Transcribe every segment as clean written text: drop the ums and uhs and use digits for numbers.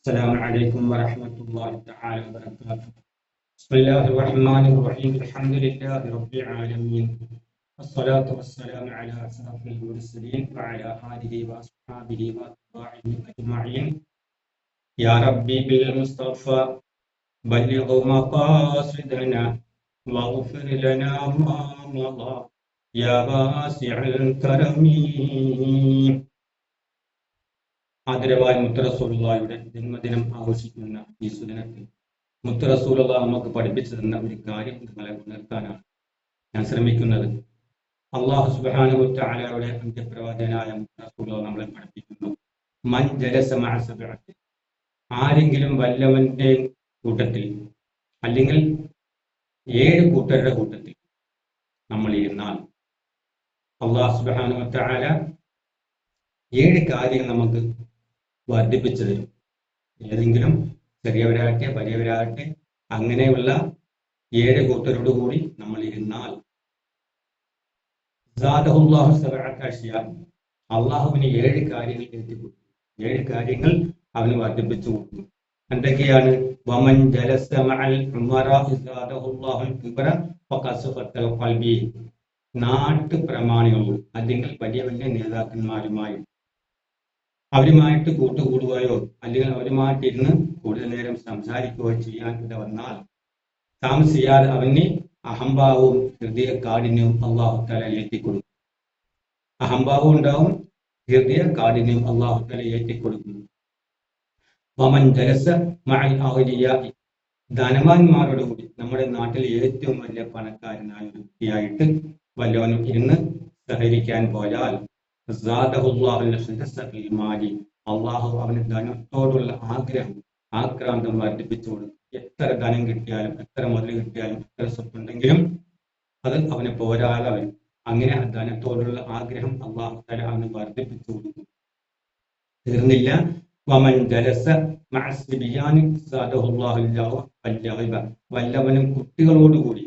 السلام عليكم ورحمة الله تعالى وبركاته. بسم الله الرحمن الرحيم. الحمد لله رب العالمين، والصلاة والسلام على أشرف المرسلين وعلى آله وأصحابه وأتباعه أجمعين. يا ربي بالمصطفى بلغ مقاصدنا واغفر لنا ما مضى يا واسع الكرم. ആദരവായ മുത്തറസൂലുള്ളാഹിയുടെ ജന്മദിനം ആഘോഷിക്കുന്ന ഈ സുദിനത്തിൽ മുത്തറസൂലുള്ളാഹി നമുക്ക് പഠിപ്പിച്ചു തന്ന ഒരു കാര്യം നിങ്ങളെ ഉണർത്താനാണ് ഞാൻ ശ്രമിക്കുന്നത്. അല്ലാഹു സുബ്ഹാനഹു വ തആലയുടെ അന്ത്യപ്രവാചകനായ മുത്തറസൂലുള്ളാഹി നമ്മളെ പഠിപ്പിക്കുന്നു, മൻ ജലസ മഅ സബഅത്തി, ആരെങ്കിലും വല്ലവന്റെ കൂട്ടത്തിൽ അല്ലെങ്കിൽ 7 കൂട്ടരുടെ കൂട്ടത്തിൽ നമ്മൾ ഇരുന്നാൽ അല്ലാഹു സുബ്ഹാനഹു വ തആല 7 കാര്യങ്ങൾ നമുക്ക് വർദ്ധിപ്പിച്ചു തരും. ഏതെങ്കിലും ചെറിയവരാകട്ടെ വലിയവരാകട്ടെ അങ്ങനെയുള്ള 7 കൂട്ടരോട് കൂടി നമ്മൾ ഇരുന്നാൽ അള്ളാഹുവിന് 7 കാര്യങ്ങൾ എത്തിക്കൊടുക്കും. 7 കാര്യങ്ങൾ അവന് വർദ്ധിപ്പിച്ചു കൊടുക്കും. എന്തൊക്കെയാണ്? വമൻ ജലസ മഅൽ ഉമറാ സാദഹുല്ലാഹുൽ കിബ്ര ഫഖസഫത്തൽ ഖൽബി, നാട്ടു പ്രമാണികളോട് അല്ലെങ്കിൽ വലിയ വലിയ നേതാക്കന്മാരുമായി അവരുമായിട്ട് കൂട്ടുകൂടുകയോ അല്ലെങ്കിൽ അവരുമായിട്ട് ഇരുന്ന് കൂടുതൽ നേരം സംസാരിക്കുകയോ ചെയ്യാൻ വന്നാൽ താമസിയാതെ അവന് അഹംഭാവവും ഹൃദയ കാഠിന്യവും അള്ളാഹു തആല ഏറ്റിക്കൊടുക്കും. അഹംഭാവം ഉണ്ടാവും, ഹൃദയ കാഠിന്യവും അള്ളാഹു തആല ഏറ്റിക്കൊടുക്കുന്നു. വമൻ ജലസ മഅൽ അഗ്നിയാഇ, ധനവാന്മാരോടുകൂടി നമ്മുടെ നാട്ടിൽ ഏറ്റവും വലിയ പണക്കാരനായ ഒരു വ്യക്തിയായിട്ട് വല്ലവനും ഇരുന്ന് സഹകരിക്കാൻ പോയാൽ അള്ളാഹു അവന് ധനത്തോടുള്ള ആക്രാന്തം വർദ്ധിപ്പിച്ചു കൊടുക്കും. എത്ര ധനം കിട്ടിയാലും എത്ര മുതൽ കിട്ടിയാലും എത്ര സ്വത്തുണ്ടെങ്കിലും അത് അവന് പോരാതെ വരും. അങ്ങനെ ആ ധനത്തോടുള്ള ആഗ്രഹം അള്ളാഹു തആല അവന് വർദ്ധിപ്പിച്ചു കൊടുക്കും. തീർന്നില്ല, വമൻ ജലസ മഅ സിബിയാൻ സാദഹുല്ലാഹുൽ ലഅബ, വല്ലവനും കുട്ടികളോടുകൂടി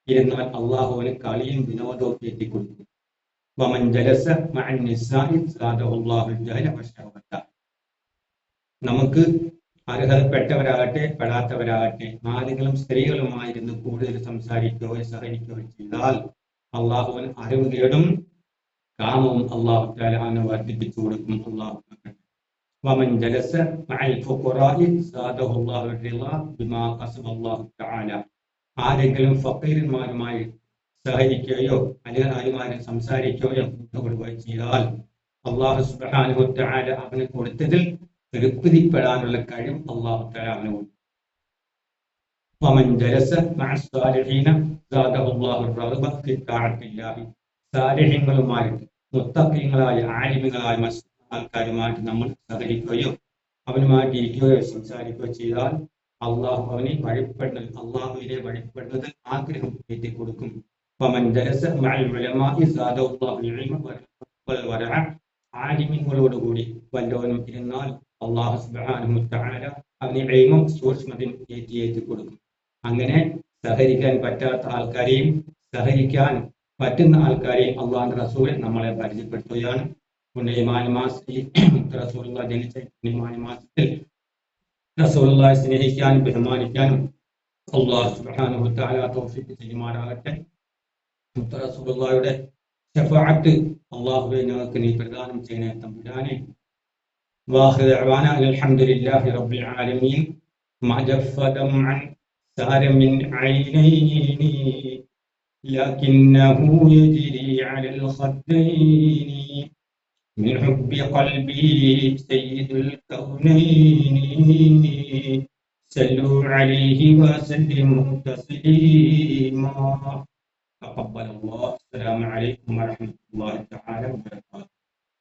ഇരുന്നാൽ അള്ളാഹുവിന് കളിയും വിനോദവും ഏറ്റിക്കൊടുക്കും. വമൻ ജലസ മഅൻ നിസാഇ സാദഹുല്ലാഹുൽ ജഹല വശഹവത, നമുക്ക് അർഹതപ്പെട്ടവരാകട്ടെ പെടാത്തവരാകട്ടെ ആരെങ്കിലും സ്ത്രീകളുമായിരുന്നു കൂടുതൽ സംസാരിക്കുകയോ സഹകരിക്കുകയോ ചെയ്താൽ അള്ളാഹുവിന് അറിവ് കേടും കാമവും അള്ളാഹു തആല അവന് വർദ്ധിപ്പിച്ചു കൊടുക്കും. അള്ളാഹു വമൻ ജലസ മഅൽ ഫുഖറാഇ സാദഹുല്ലാഹുൽ റിള ബിമാ ഖസബല്ലാഹു തആല, ആരെങ്കിലും ഫഖീർമാരുമായി സഹകരിക്കുകയോ അല്ലെങ്കിൽ ആരുമാരും സംസാരിക്കുകയോ കൂട്ടുകൂടുകയോ ചെയ്താൽ അള്ളാഹു സുബ്ഹാനഹു വ തആല അവന് കൊടുത്തതിൽ തൃപ്തിപ്പെടാനുള്ള കഴിവ് അള്ളാഹു തആല അവന് കൊടുക്കും. വമൻ ജലസ മഅ സ്സാലിഹീന സാദഹുല്ലാഹു റഗ്ബ ഫി തഅത്തില്ലാഹി, സാലിഹീങ്ങളുമായിട്ട് മുത്തഖീങ്ങളായ ആലിമുകളായ ആൾക്കാരുമായിട്ട് നമ്മൾ സഹകരിക്കുകയോ അവനുമായിട്ട് ഇരിക്കുകയോ സംസാരിക്കുകയോ ചെയ്താൽ അള്ളാഹു അവനെ വഴിപ്പെടുന്നത് അള്ളാഹുവിനെ വഴിപ്പെടുന്നത് ആഗ്രഹം ഏറ്റിക്കൊടുക്കും. വമൻ ജലസ മഅൽ ഉലമാഇ സാദഹുല്ലാഹു ഇൽമ വൽ വറഅ, ആലിമീങ്ങളോടുകൂടി വല്ലവനും ഇരുന്നാൽ അള്ളാഹു സുബ്ഹാനഹു വ തആല അവന് ഇൽമും സൂക്ഷ്മതയും ഏറ്റിക്കൊടുക്കും. അങ്ങനെ സഹകരിക്കാൻ പറ്റാത്ത ആൾക്കാരെയും സഹകരിക്കാൻ പറ്റുന്ന ആൾക്കാരെയും അള്ളാഹുവിന്റെ റസൂൽ നമ്മളെ പരിചയപ്പെടുത്തുകയാണ്. റസൂലുള്ളാഹി ജനിച്ച മാസത്തിൽ റസൂലുള്ളാഹി സ്നേഹിക്കാനും ബഹുമാനിക്കാനും അല്ലാഹു സുബ്ഹാനഹു വ തആല തൗഫീഖ് ചെയ്യുമാറാകട്ടെ. റസൂലുള്ളാഹിയുടെ ശഫാഅത്ത് അല്ലാഹുവേ ഞങ്ങൾക്ക് നീ പ്രദാനം ചെയ്യണേ തമ്പുരാനെ. വാഖിറു ദഅവാന അൽഹംദുലില്ലാഹി റബ്ബിൽ ആലമീൻ. മജഫ ദംഅൻ സാര മിൻ ഐനൈനി ലകിന്നഹു യജ്രി അലൽ ഖദ്ദൈനി من حب قلبي سيد الكونين صلوا عليه وسلموا تسليما. تقبل الله. السلام عليكم ورحمة الله تعالى وبركاته.